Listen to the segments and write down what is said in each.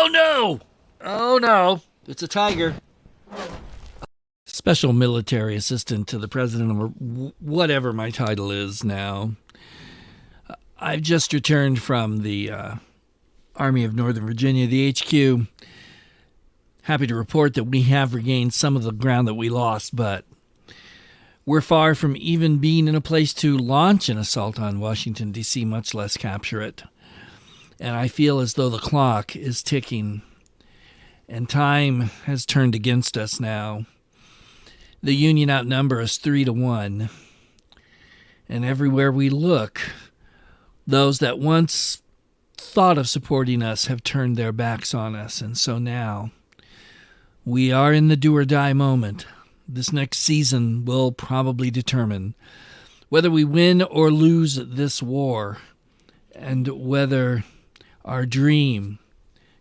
no! Oh no! It's a tiger. Special military assistant to the president, or whatever my title is now. I've just returned from the Army of Northern Virginia, the HQ. Happy to report that we have regained some of the ground that we lost, but we're far from even being in a place to launch an assault on Washington, D.C., much less capture it. And I feel as though the clock is ticking, and time has turned against us now. The Union outnumber us 3-1, and everywhere we look, those that once thought of supporting us have turned their backs on us, and so now we are in the do-or-die moment. This next season will probably determine whether we win or lose this war, and whether our dream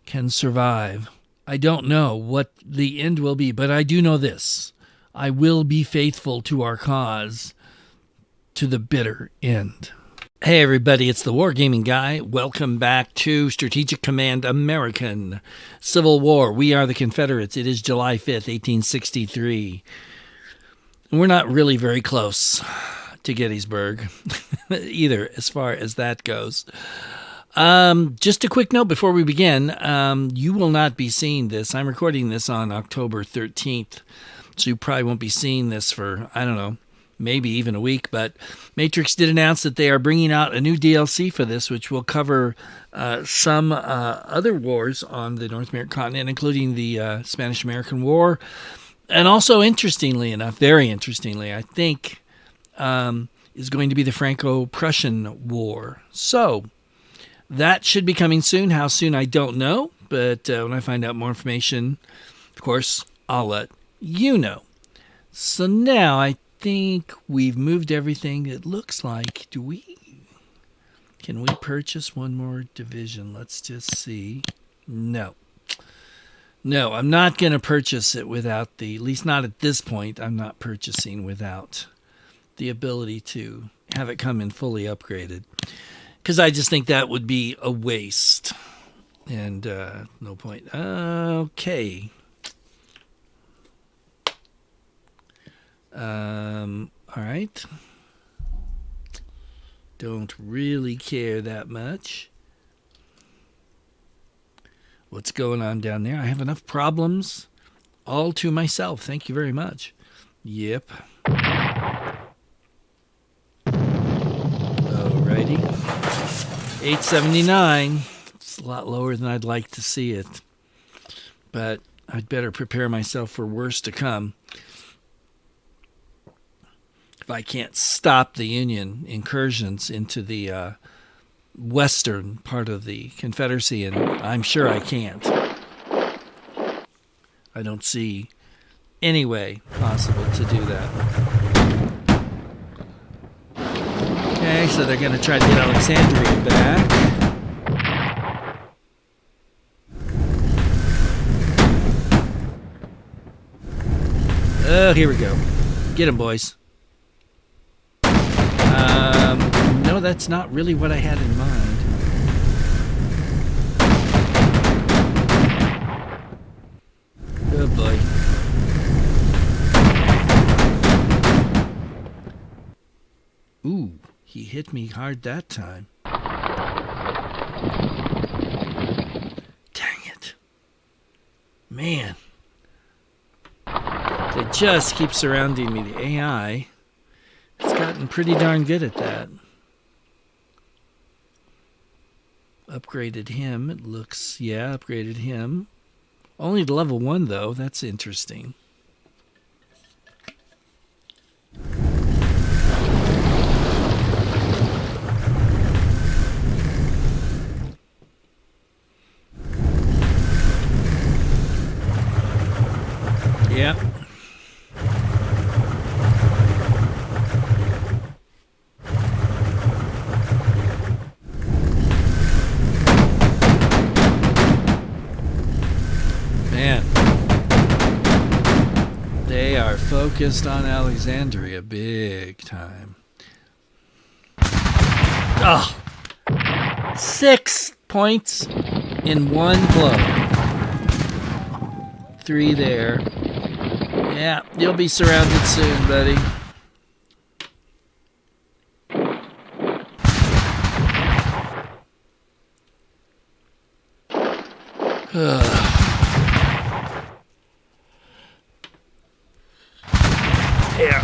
can survive. I don't know what the end will be, but I do know this. I will be faithful to our cause to the bitter end. Hey everybody, it's the Wargaming Guy. Welcome back to Strategic Command American Civil War. We are the Confederates. It is July 5th, 1863. And we're not really very close to Gettysburg either, as far as that goes. Just a quick note before we begin. You will not be seeing this. I'm recording this on October 13th, so you probably won't be seeing this for, I don't know, maybe even a week. But Matrix did announce that they are bringing out a new DLC for this, which will cover some other wars on the North American continent, including the Spanish-American War. And also, interestingly enough, very interestingly, I think, is going to be the Franco-Prussian War. So that should be coming soon. How soon, I don't know. But when I find out more information, of course, I'll let you know. So now I think we've moved everything. It looks like, can we purchase one more division? Let's just see. No, I'm not going to purchase it without at least not at this point, I'm not purchasing without the ability to have it come in fully upgraded. Because I just think that would be a waste. And no point. Okay. All right. Don't really care that much. What's going on down there? I have enough problems all to myself. Thank you very much. Yep. Alrighty. 879. It's a lot lower than I'd like to see it. But I'd better prepare myself for worse to come. If I can't stop the Union incursions into the western part of the Confederacy, and I'm sure I can't. I don't see any way possible to do that. Okay, so they're going to try to get Alexandria back. Oh, here we go. Get them, boys. No, that's not really what I had in mind. Oh boy. Ooh, he hit me hard that time. Dang it. Man. They just keep surrounding me. The AI has gotten pretty darn good at that. Upgraded him, it looks. Yeah, upgraded him. Only to level 1, though. That's interesting. Yeah. Man, they are focused on Alexandria big time. Oh, 6 points in one blow. 3 there. Yeah, you'll be surrounded soon, buddy. Yeah.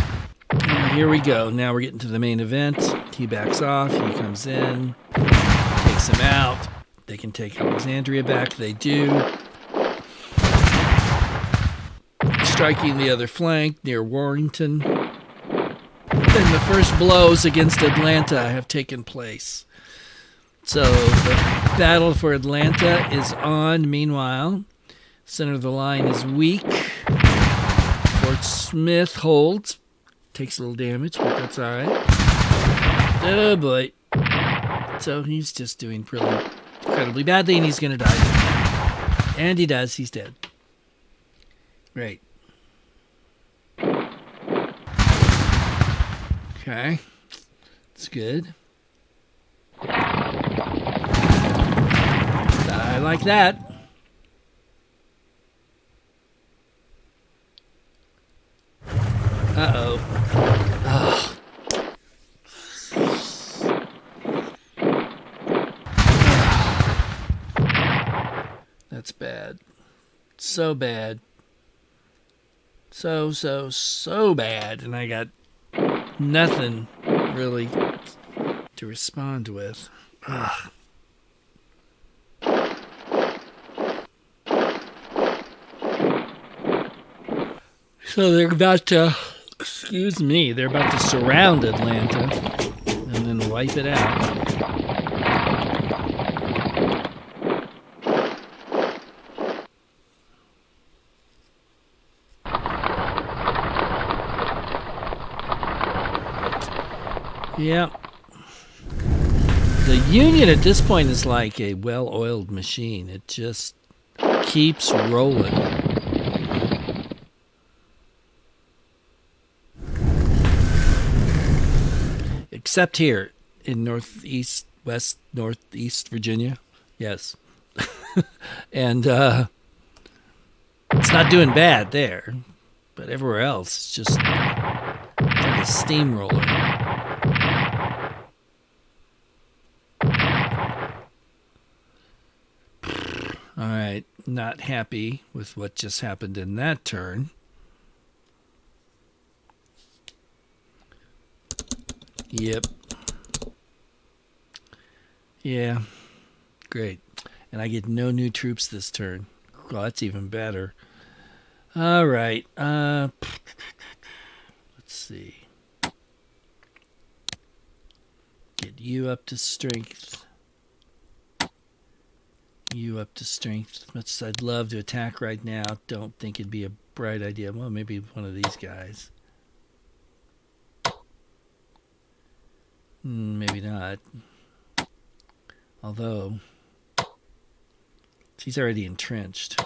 Here we go. Now we're getting to the main event. He backs off. He comes in. Takes him out. They can take Alexandria back. They do. Striking the other flank near Warrington. Then the first blows against Atlanta have taken place. So the battle for Atlanta is on. Meanwhile, center of the line is weak. Fort Smith holds. Takes a little damage, but that's all right. Oh, boy. So he's just doing pretty incredibly badly, and he's going to die. And he does. He's dead. Great. Okay. That's good. I like that. Uh-oh. Oh. That's bad. So bad. So bad. And I got nothing really to respond with. Ugh. So they're about to, they're about to surround Atlanta and then wipe it out. Yeah. The Union at this point is like a well-oiled machine. It just keeps rolling. Except here in northeast Virginia. Yes. And it's not doing bad there. But everywhere else, it's just like a steamroller. All right, not happy with what just happened in that turn. Yep. Yeah, great. And I get no new troops this turn. Well, that's even better. All right. Let's see. Get you up to strength. You up to strength. As much as I'd love to attack right now, don't think it'd be a bright idea. Well, maybe one of these guys. Maybe not. Although, he's already entrenched.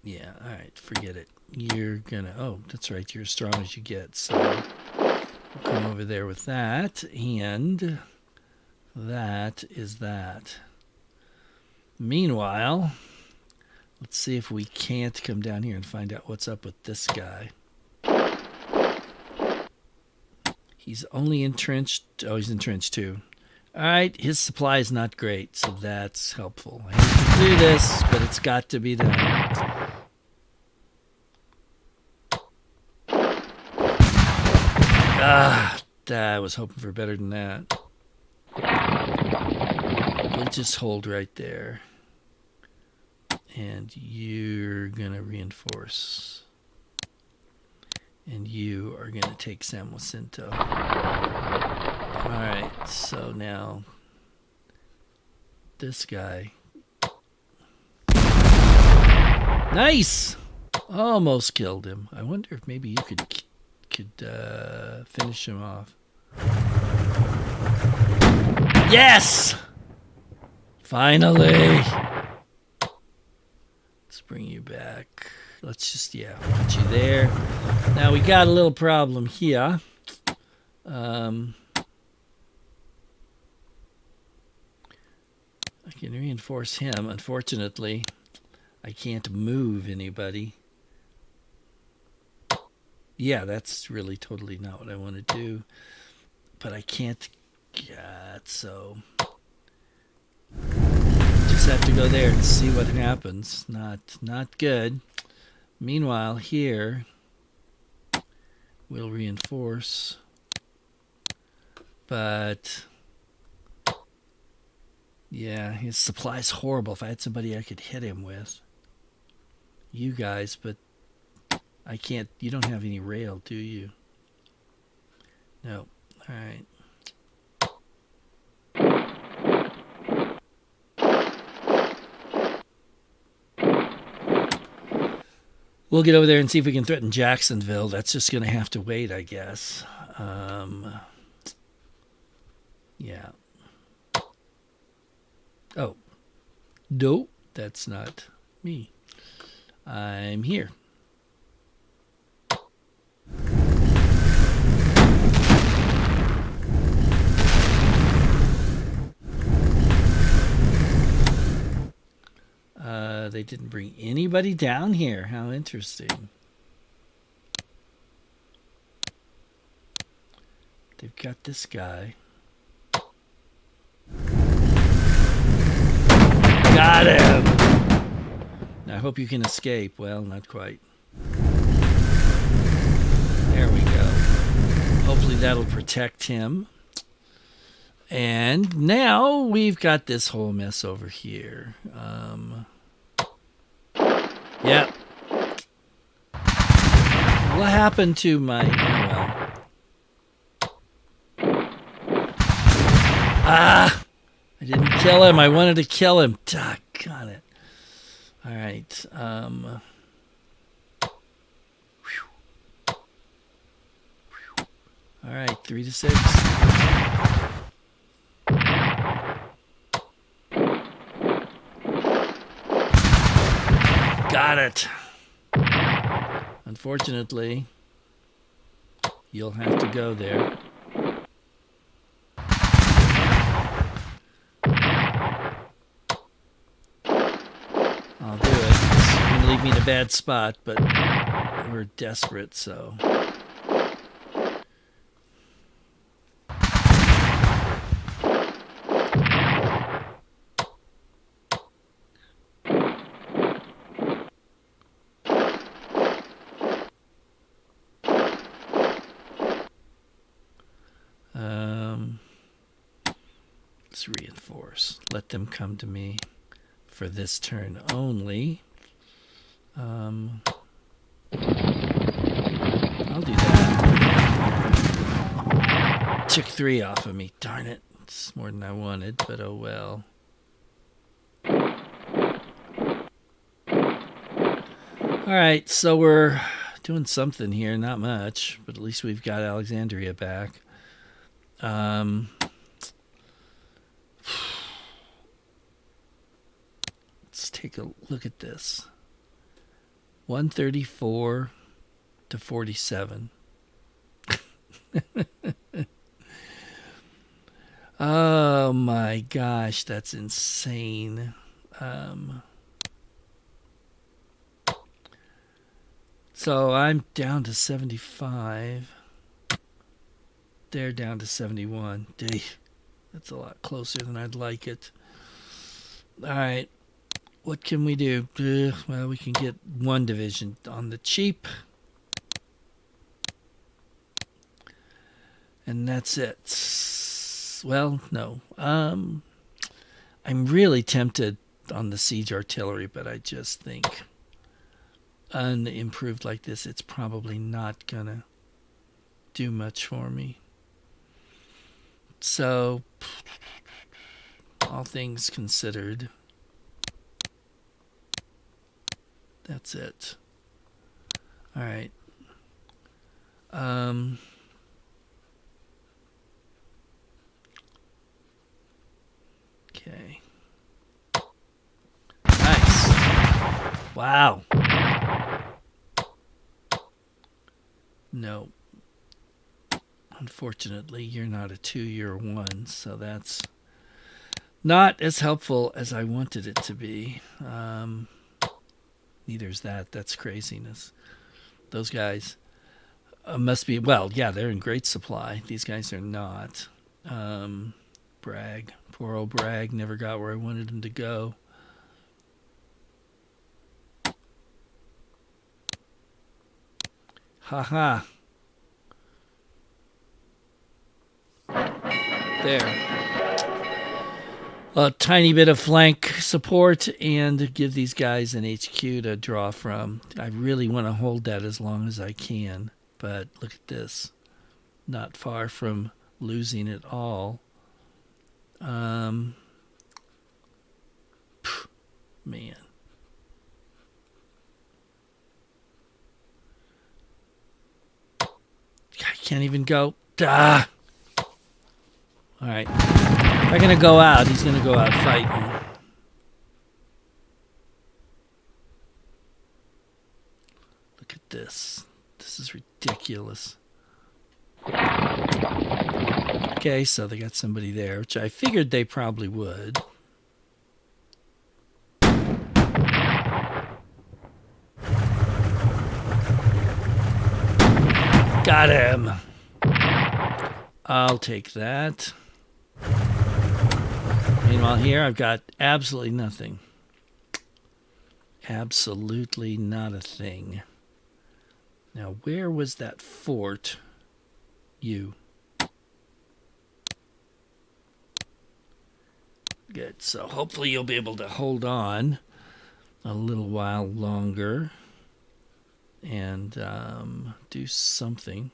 Yeah, all right, forget it. You're gonna, oh, that's right, you're as strong as you get. So we'll come over there with that, and that is that. Meanwhile, let's see if we can't come down here and find out what's up with this guy. He's only entrenched. Oh, he's entrenched too. All right, his supply is not great, so that's helpful. I hate to do this, but it's got to be done. I was hoping for better than that. We'll just hold right there. And you're going to reinforce. And you are going to take San Jacinto. Alright, so now this guy. Nice! Almost killed him. I wonder if maybe you could finish him off. Yes! Finally! Let's bring you back. Let's just, put you there. Now we got a little problem here. I can reinforce him. Unfortunately, I can't move anybody. Yeah, that's really totally not what I want to do. But I can't get, so just have to go there and see what happens. Not good. Meanwhile, here we'll reinforce, but yeah, his supply's horrible. If I had somebody I could hit him with, you guys, but I can't. You don't have any rail, do you? No. All right. We'll get over there and see if we can threaten Jacksonville. That's just going to have to wait, I guess. Yeah. Oh. No, that's not me. I'm here. They didn't bring anybody down here. How interesting. They've got this guy. Got him! Now, I hope you can escape. Well, not quite. There we go. Hopefully that'll protect him. And now we've got this whole mess over here. Yep. What happened to my... Oh, well. Ah! I didn't kill him. I wanted to kill him. Got it. All right. All right, 3 to 6. Got it. Unfortunately, you'll have to go there. I'll do it. It's going to leave me in a bad spot, but we're desperate, so... Let's reinforce. Let them come to me for this turn only. I'll do that. Took 3 off of me. Darn it. It's more than I wanted, but oh well. Alright, so we're doing something here. Not much, but at least we've got Alexandria back. Let's take a look at this. 134 to 47. Oh my gosh, that's insane. So I'm down to 75. They're down to 71. Dang, that's a lot closer than I'd like it. All right. What can we do? Well, we can get 1 division on the cheap. And that's it. Well, no. I'm really tempted on the siege artillery, but I just think unimproved like this, it's probably not going to do much for me. So, all things considered, that's it. All right. Okay. Nice. Wow. No. Unfortunately, you're not a 2, you're a 1, so that's Not as helpful as I wanted it to be. Neither's that. That's craziness. Those guys must be, well, yeah, they're in great supply. These guys are not. Bragg. Poor old Bragg never got where I wanted him to go. Haha. There. A tiny bit of flank support and give these guys an HQ to draw from. I really want to hold that as long as I can, but look at this. Not far from losing it all. Man. I can't even go. Ah. All right. If I'm going to go out, he's going to go out fighting. Look at this. This is ridiculous. Okay, so they got somebody there, which I figured they probably would. Got him. I'll take that. Meanwhile, here I've got absolutely nothing. Absolutely not a thing. Now, where was that fort? You. Good. So hopefully you'll be able to hold on a little while longer and do something.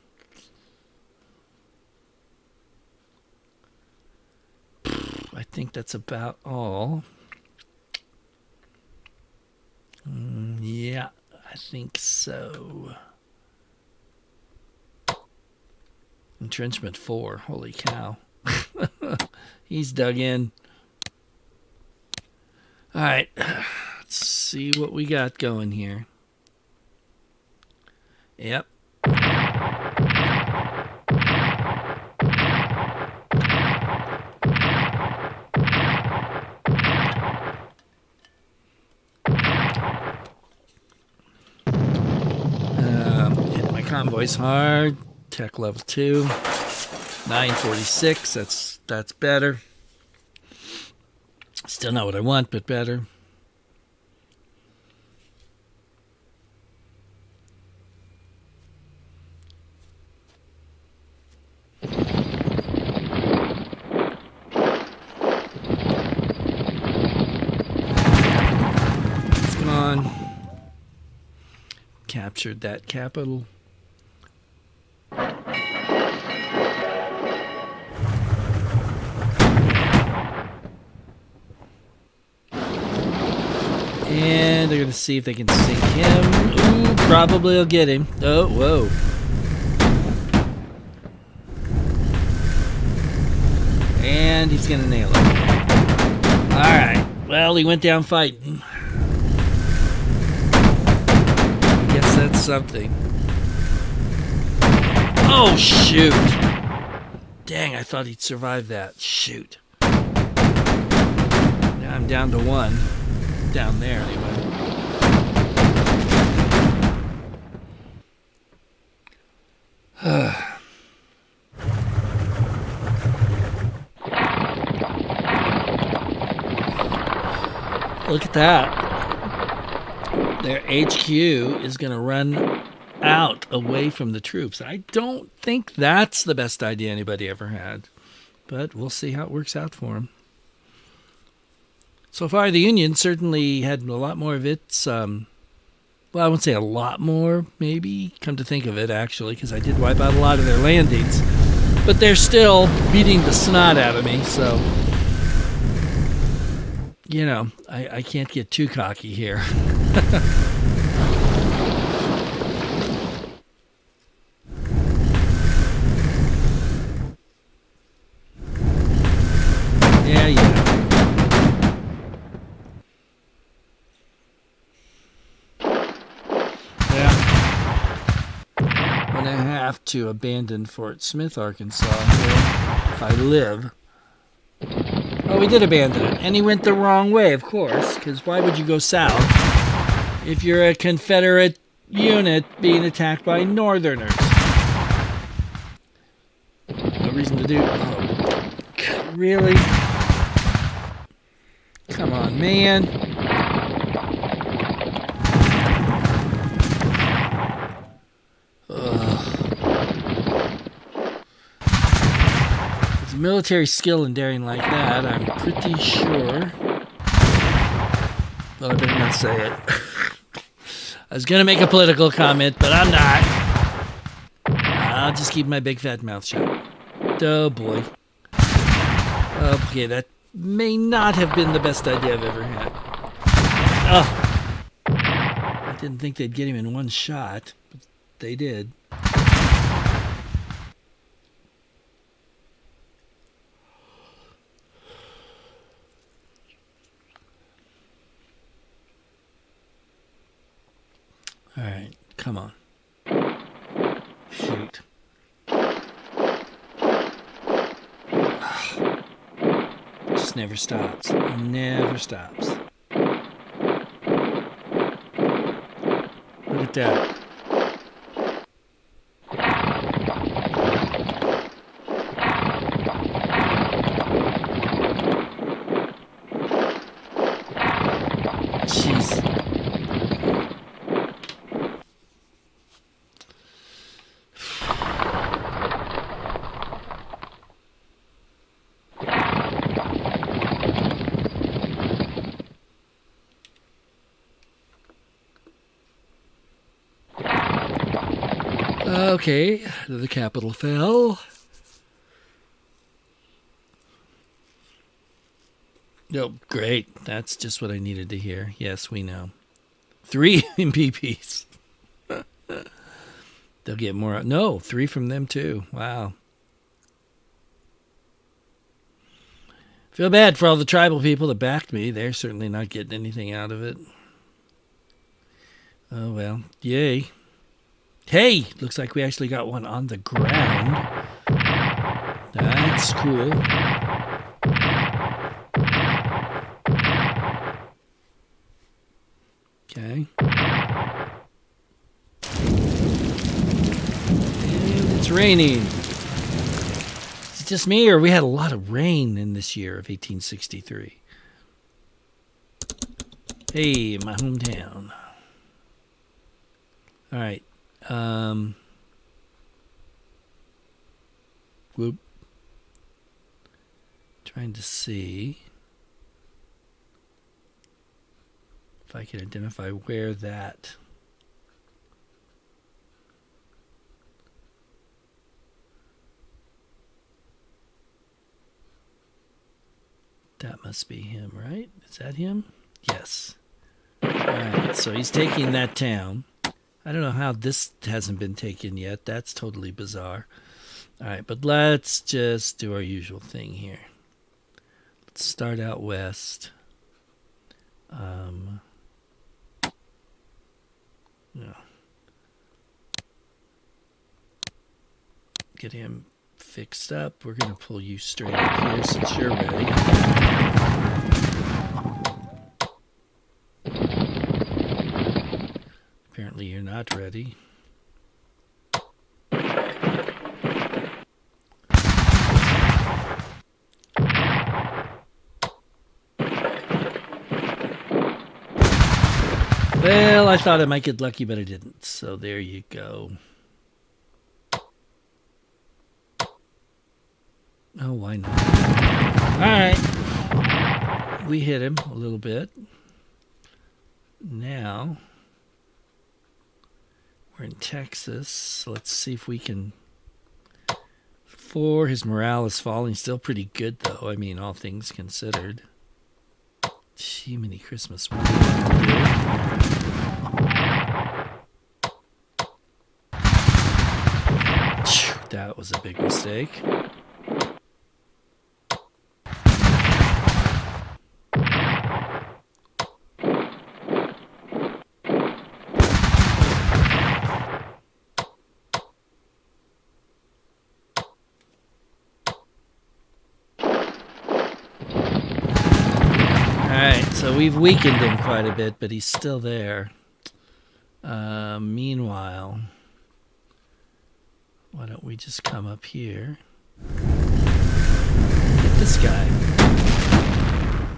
I think that's about all. Yeah, I think so. Entrenchment 4. Holy cow. He's dug in. All right. Let's see what we got going here. Yep. Hit my convoys hard. Tech level 2. 946. That's better. Still not what I want, but better. Come on. Captured that capital. And they're going to see if they can sink him. Ooh, probably will get him. Oh, whoa. And he's going to nail it. All right. Well, he went down fighting. I guess that's something. Oh, shoot. Dang, I thought he'd survive that. Shoot. Now I'm down to 1. Down there, anyway. Look at that. Their HQ is going to run out away from the troops. I don't think that's the best idea anybody ever had. But we'll see how it works out for them. So far, the Union certainly had a lot more of its, well, I won't say a lot more, maybe, come to think of it, actually, because I did wipe out a lot of their landings. But they're still beating the snot out of me, so, you know, I can't get too cocky here. Yeah. I'm going to have to abandon Fort Smith, Arkansas, here, if I live. Oh, we did abandon it. And he went the wrong way, of course, because why would you go south if you're a Confederate unit being attacked by Northerners? No reason to do... Oh, really? Come on, man. With military skill and daring like that, I'm pretty sure... Well, I better not say it. I was going to make a political comment, but I'm not. I'll just keep my big fat mouth shut. Oh, boy. Okay, that may not have been the best idea I've ever had. Oh. I didn't think they'd get him in one shot, but they did. All right, come on. Shoot. Just never stops. Never stops. Look at that. Jeez. Okay, the capital fell. Oh, great. That's just what I needed to hear. Yes, we know. 3 MPPs. They'll get more. No, 3 from them too. Wow. Feel bad for all the tribal people that backed me. They're certainly not getting anything out of it. Oh, well. Yay. Hey, looks like we actually got one on the ground. That's cool. Okay. And it's raining. Is it just me, or we had a lot of rain in this year of 1863? Hey, my hometown. All right. Whoop. Trying to see if I can identify where that must be him, right? Is that him? Yes. All right, so he's taking that town. I don't know how this hasn't been taken yet. That's totally bizarre. All right, but let's just do our usual thing here. Let's start out west. Yeah. Get him fixed up. We're going to pull you straight up here since you're ready. Apparently you're not ready. Well, I thought I might get lucky, but I didn't. So there you go. Oh, why not? All right. We hit him a little bit. Now, we're in Texas. So let's see if we can... His morale is falling. Still pretty good, though. I mean, all things considered. Gee, many Christmas. What do you want to do? That was a big mistake. So we've weakened him quite a bit, but he's still there. Meanwhile, why don't we just come up here? Get this guy.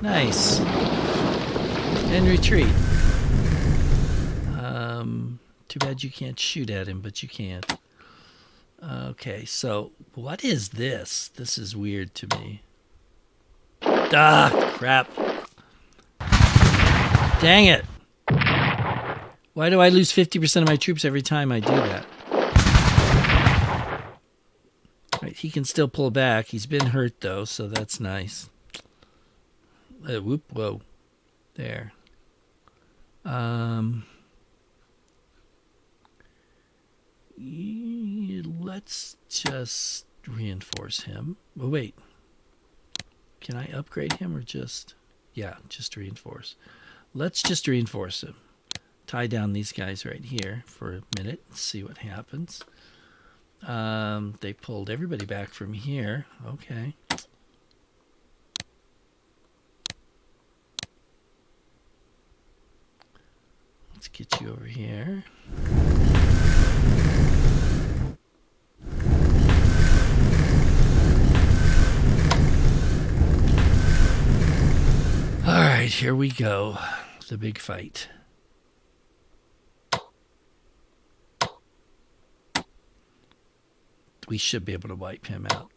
Nice. And retreat. Too bad you can't shoot at him, but you can't. Okay, so what is this? This is weird to me. Ah, crap. Dang it. Why do I lose 50% of my troops every time I do that? Right, he can still pull back. He's been hurt, though, so that's nice. Whoop, whoa. There. Let's just reinforce him. Oh, wait. Can I upgrade him or just... Yeah, just reinforce. Let's just reinforce him. Tie down these guys right here for a minute and see what happens. They pulled everybody back from here. Okay. Let's get you over here. All right, here we go. The big fight. We should be able to wipe him out.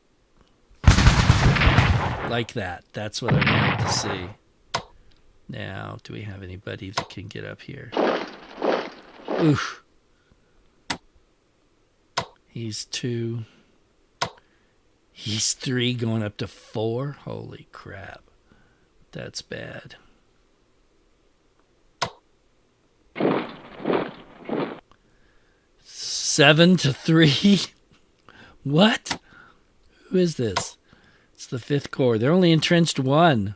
Like that. That's what I wanted to see. Now, do we have anybody that can get up here? Oof. He's 2. He's 3 going up to 4. Holy crap. That's bad. Seven to 3. What? Who is this? It's the 5th Corps. They're only entrenched 1.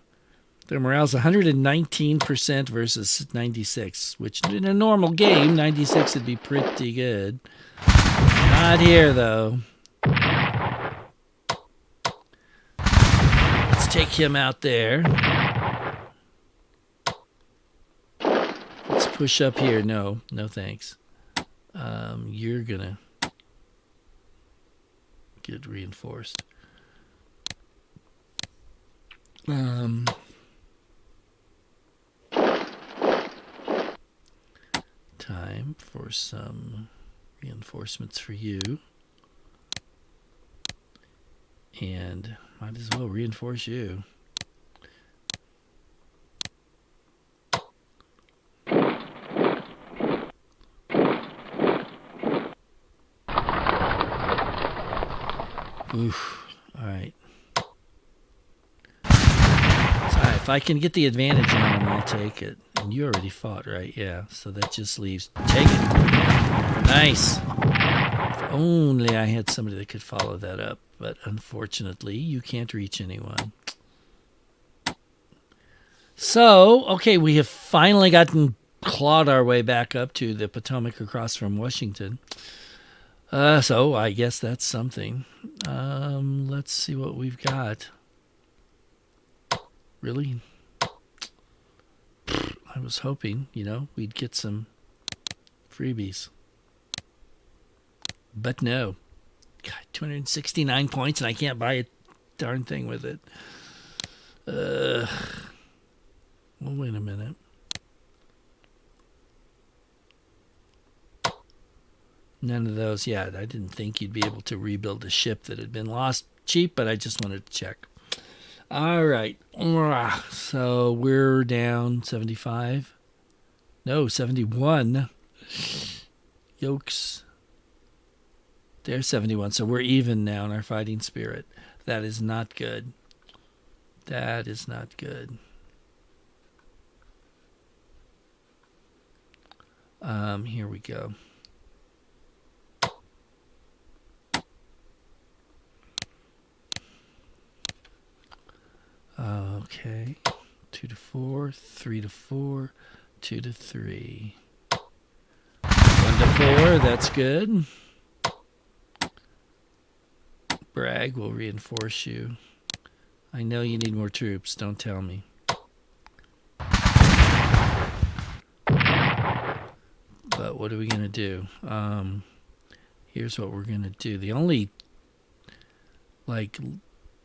Their morale's 119% versus 96, which in a normal game, 96 would be pretty good. Not here, though. Let's take him out there. Let's push up here. No thanks. You're gonna get reinforced. Time for some reinforcements for you. And might as well reinforce you. Oof. All right. If I can get the advantage on him, I'll take it. And you already fought, right? Yeah. So that just leaves. Take it. Nice. If only I had somebody that could follow that up. But unfortunately, you can't reach anyone. So, okay, we have finally clawed our way back up to the Potomac across from Washington. So I guess that's something. Let's see what we've got. Really? I was hoping, we'd get some freebies. But no. God, 269 points and I can't buy a darn thing with it. Well, wait a minute. None of those. Yeah, I didn't think you'd be able to rebuild a ship that had been lost cheap, but I just wanted to check. All right. So we're down 75. No, 71. Yokes. They're 71. So we're even now in our fighting spirit. That is not good. That is not good. Here we go. Okay. 2 to 4, 3 to 4, 2 to 3. 1 to 4, that's good. Bragg will reinforce you. I know you need more troops, don't tell me. But what are we going to do? Here's what we're going to do. The only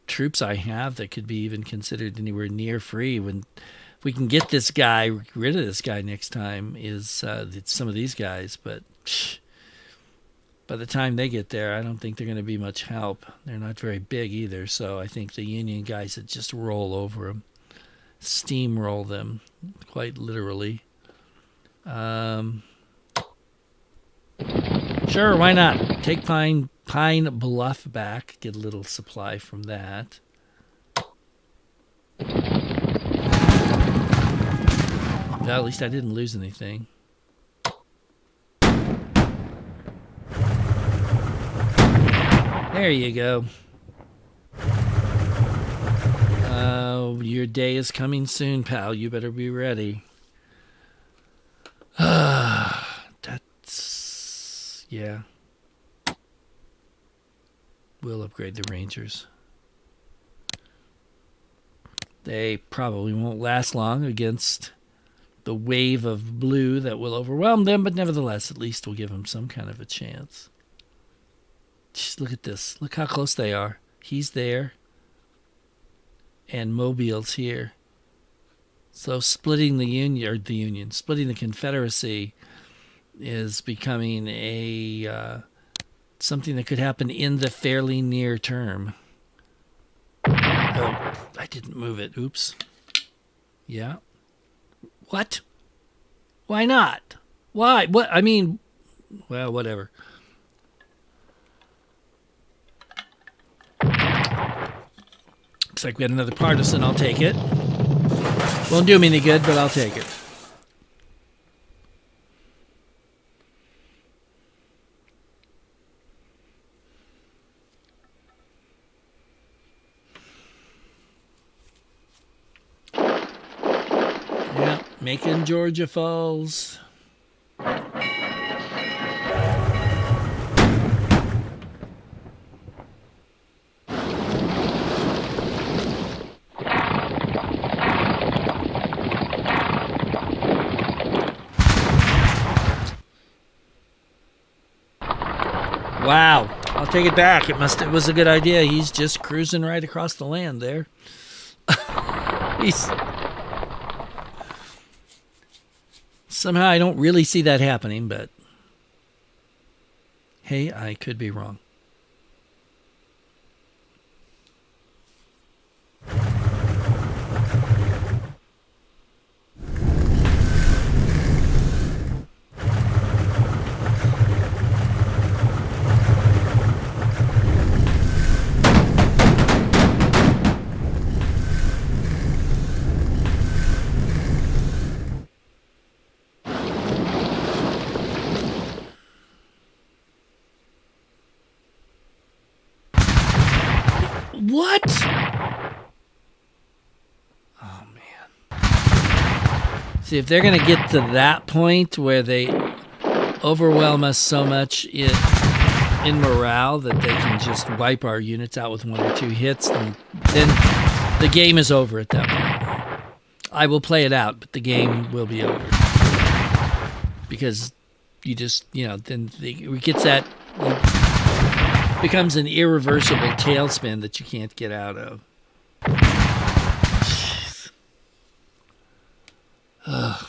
troops I have that could be even considered anywhere near free when if we can get rid of this guy next time is some of these guys, but by the time they get there, I don't think they're going to be much help. They're not very big either, so I think the Union guys would just roll over them, steamroll them, quite literally. Sure, why not? Take Pine Bluff back, get a little supply from that. Well, at least I didn't lose anything. There you go. Your day is coming soon, pal. You better be ready. Yeah. We'll upgrade the Rangers. They probably won't last long against the wave of blue that will overwhelm them, but nevertheless, at least we'll give them some kind of a chance. Just look at this. Look how close they are. He's there. And Mobile's here. So splitting splitting the Confederacy is becoming something that could happen in the fairly near term. Oh, I didn't move it. Oops. Yeah. What? Why not? Why? What? I mean, well, whatever. Looks like we had another partisan. I'll take it. Won't do me any good, but I'll take it. Yeah, making Georgia Falls. Wow, I'll take it back. It was a good idea. He's just cruising right across the land there. Somehow I don't really see that happening, but hey, I could be wrong. What? Oh, man. See, if they're going to get to that point where they overwhelm us so much in morale that they can just wipe our units out with 1 or 2 hits, then the game is over at that point. I will play it out, but the game will be over. Because you just, then it gets that... becomes an irreversible tailspin that you can't get out of. Jeez. Ugh.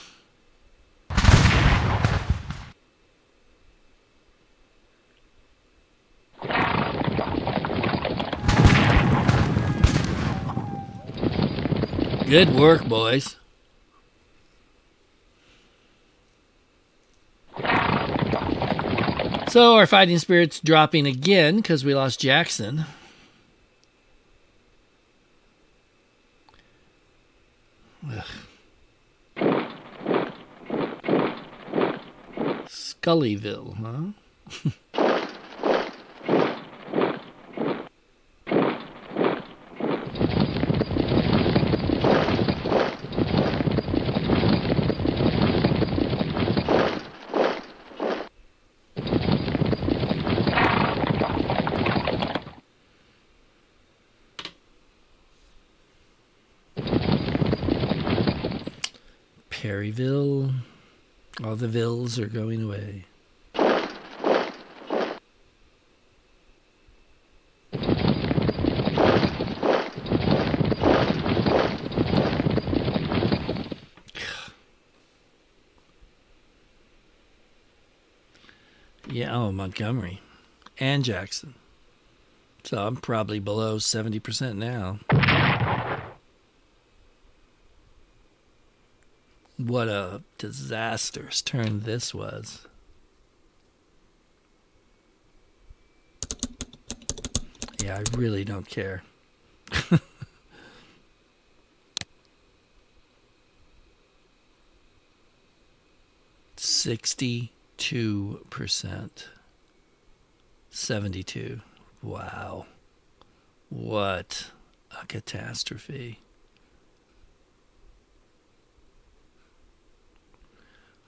Good work, boys. So our fighting spirit's dropping again because we lost Jackson. Ugh. Scullyville, huh? Perryville. All the vills are going away. Yeah, oh, Montgomery and Jackson. So I'm probably below 70% now. What a disastrous turn this was. Yeah, I really don't care. 62%. 72. Wow. What a catastrophe.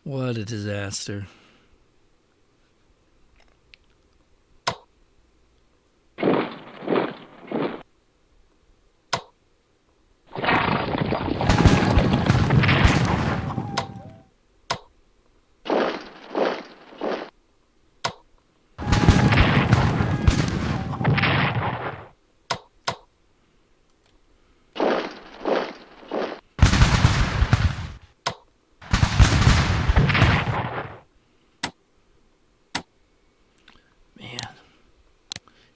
What a disaster.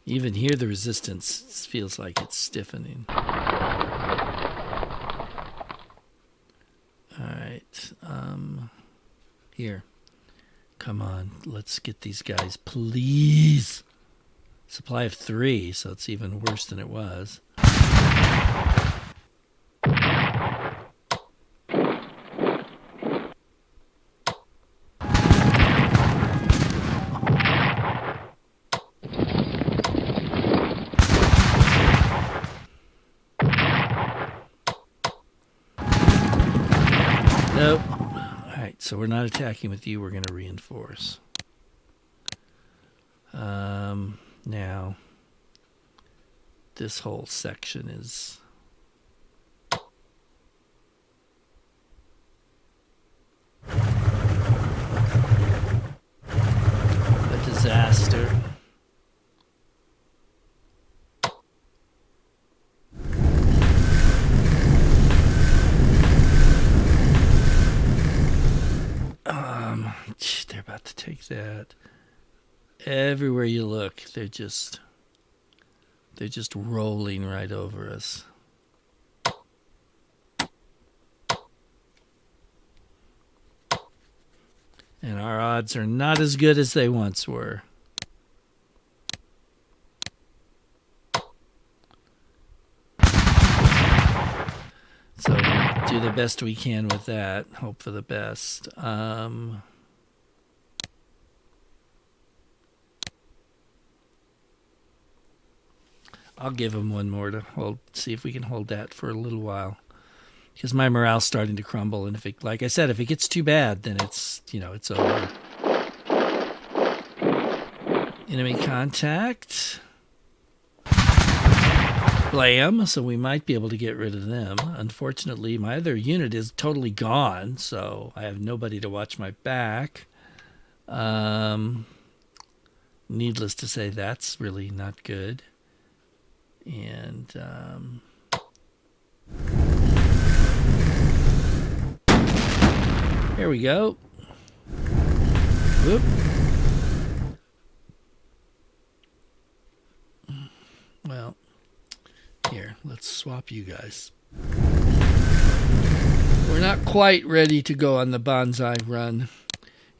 Even here, the resistance feels like it's stiffening. All right. Here. Come on. Let's get these guys, please. Supply of 3, so it's even worse than it was. Nope. Alright, so we're not attacking with you. We're going to reinforce. Now, this whole section is... a disaster. They're about to take that. Everywhere you look, they're just rolling right over us. And our odds are not as good as they once were. So we'll do the best we can with that. Hope for the best. I'll give him one more to hold. See if we can hold that for a little while, because my morale's starting to crumble. And if it, like I said, if it gets too bad, then it's it's over. Enemy contact. Blam. So we might be able to get rid of them. Unfortunately, my other unit is totally gone, so I have nobody to watch my back. Needless to say, that's really not good. And here we go. Whoop. Well, here, let's swap you guys. We're not quite ready to go on the bonsai run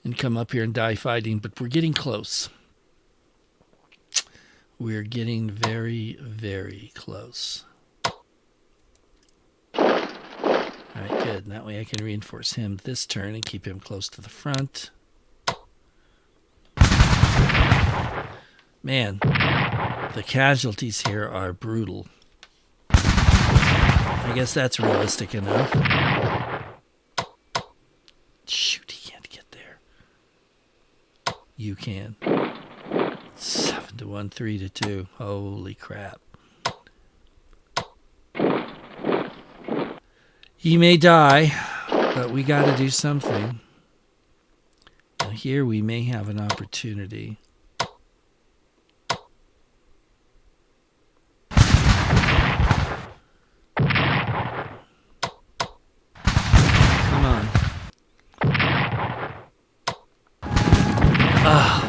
and come up here and die fighting, but we're getting close. We're getting very, very close. All right, good. And that way I can reinforce him this turn and keep him close to the front. Man, the casualties here are brutal. I guess that's realistic enough. Shoot, he can't get there. You can. 7-1, 3-2. Holy crap. He may die, but we got to do something. here we may have an opportunity. Come on. Ah.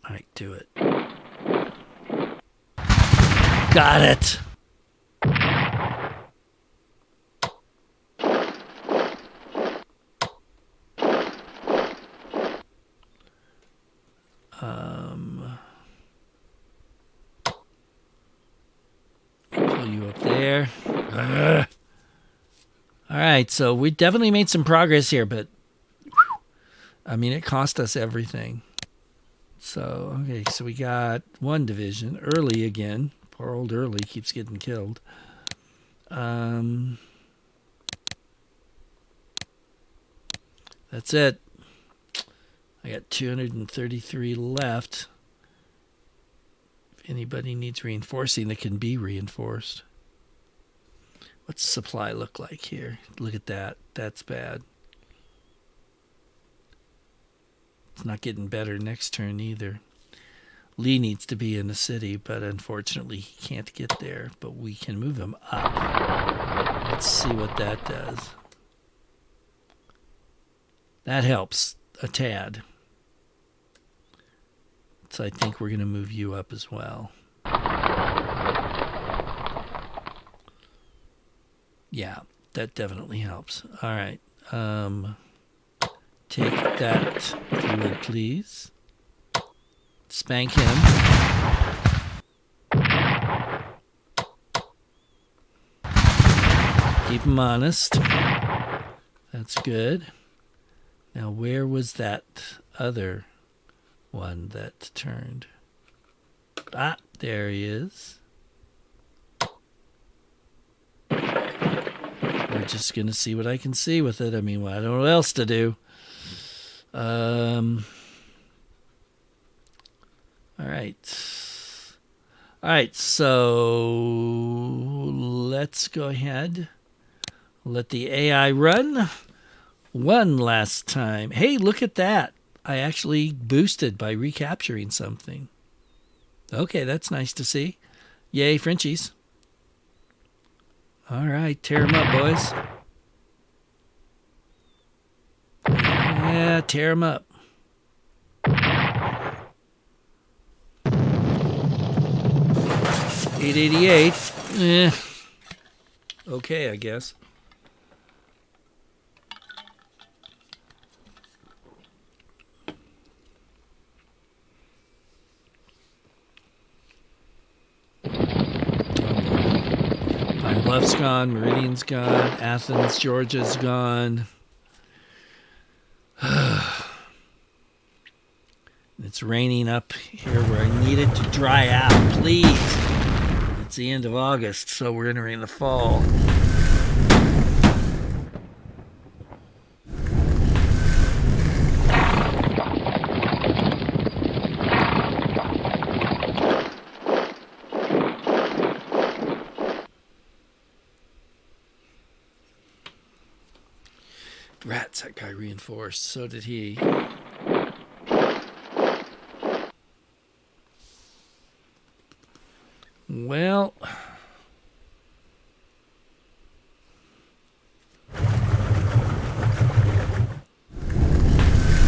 All right, do it. Got it. Pull you up there. All right, so we definitely made some progress here, but I mean, it cost us everything. So, okay, so we got one division. Early again. Poor old Early keeps getting killed. That's it. I got 233 left. If anybody needs reinforcing, that can be reinforced. What's supply look like here? Look at that. That's bad. It's not getting better next turn either. Lee needs to be in the city, but unfortunately he can't get there. But we can move him up. Let's see what that does. That helps a tad. So I think we're going to move you up as well. Yeah, that definitely helps. All right. Take that, if you would, please. Spank him. Keep him honest. That's good. Now, where was that other one that turned? Ah, there he is. We're just going to see what I can see with it. I mean, I don't know what else to do. All right. All right, so let's go ahead. Let the AI run one last time. Hey, look at that. I actually boosted by recapturing something. Okay, that's nice to see. Yay, Frenchies. All right, tear them up, boys. Yeah, tear them up. 888. Okay, I guess. Pine Bluff's gone, Meridian's gone, Athens, Georgia's gone. It's raining up here where I need it to dry out, please. It's the end of August, so we're entering the fall. Rats, that guy reinforced. So did he. Well,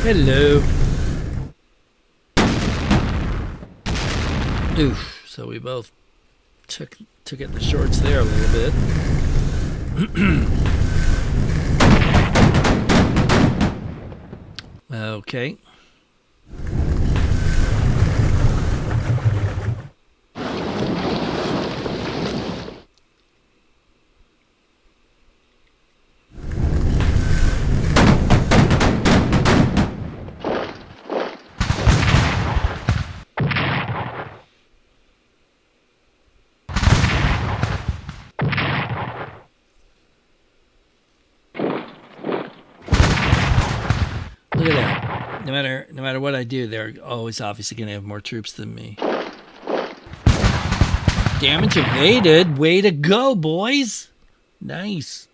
hello. Oof. So we both took it in the shorts there a little bit. Okay. Look at that. No matter what I do, they're always obviously going to have more troops than me. Damage evaded. Way to go, boys. Nice.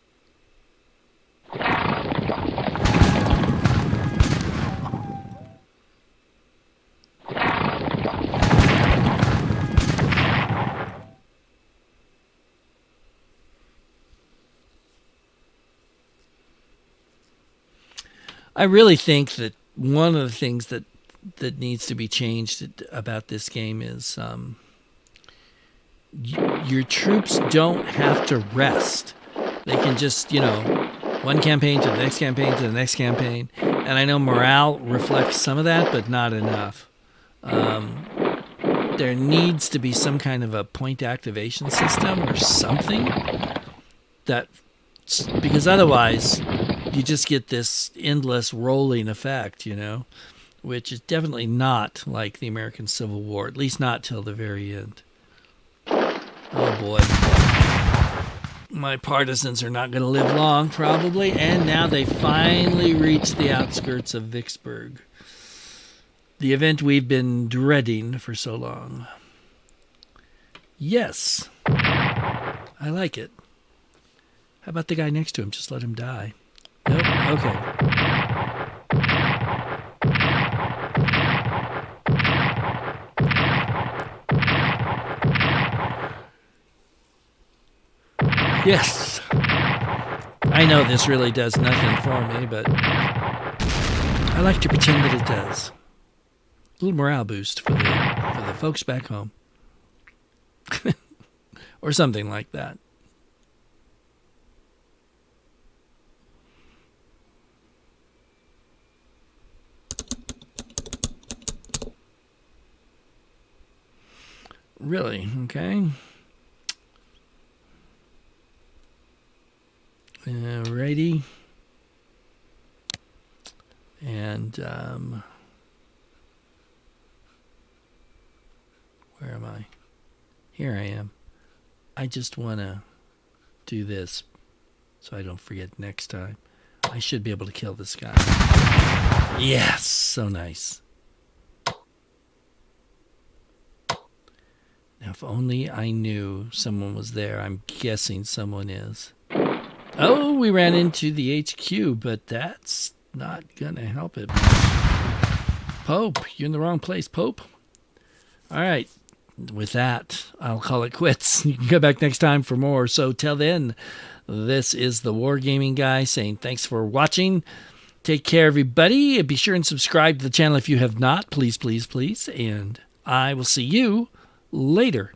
I really think that one of the things that needs to be changed about this game is your troops don't have to rest. They can just, one campaign to the next campaign to the next campaign. And I know morale reflects some of that, but not enough. There needs to be some kind of a point activation system or something that, because otherwise you just get this endless rolling effect, which is definitely not like the American Civil War, at least not till the very end. Oh boy. My partisans are not going to live long, probably, and now they finally reached the outskirts of Vicksburg. The event we've been dreading for so long. Yes. I like it. How about the guy next to him? Just let him die. Nope. Okay. Yes. I know this really does nothing for me, but I like to pretend that it does. A little morale boost for the folks back home. Or something like that. Really? Okay. Alrighty. And where am I? Here I am. I just want to do this so I don't forget next time. I should be able to kill this guy. Yes, so nice. Now, if only I knew someone was there. I'm guessing someone is. Oh, we ran into the HQ, but that's not going to help it much. Pope, you're in the wrong place, Pope. All right. With that, I'll call it quits. You can come back next time for more. So till then, this is the Wargaming Guy saying thanks for watching. Take care, everybody. Be sure and subscribe to the channel if you have not. Please, please, please. And I will see you later.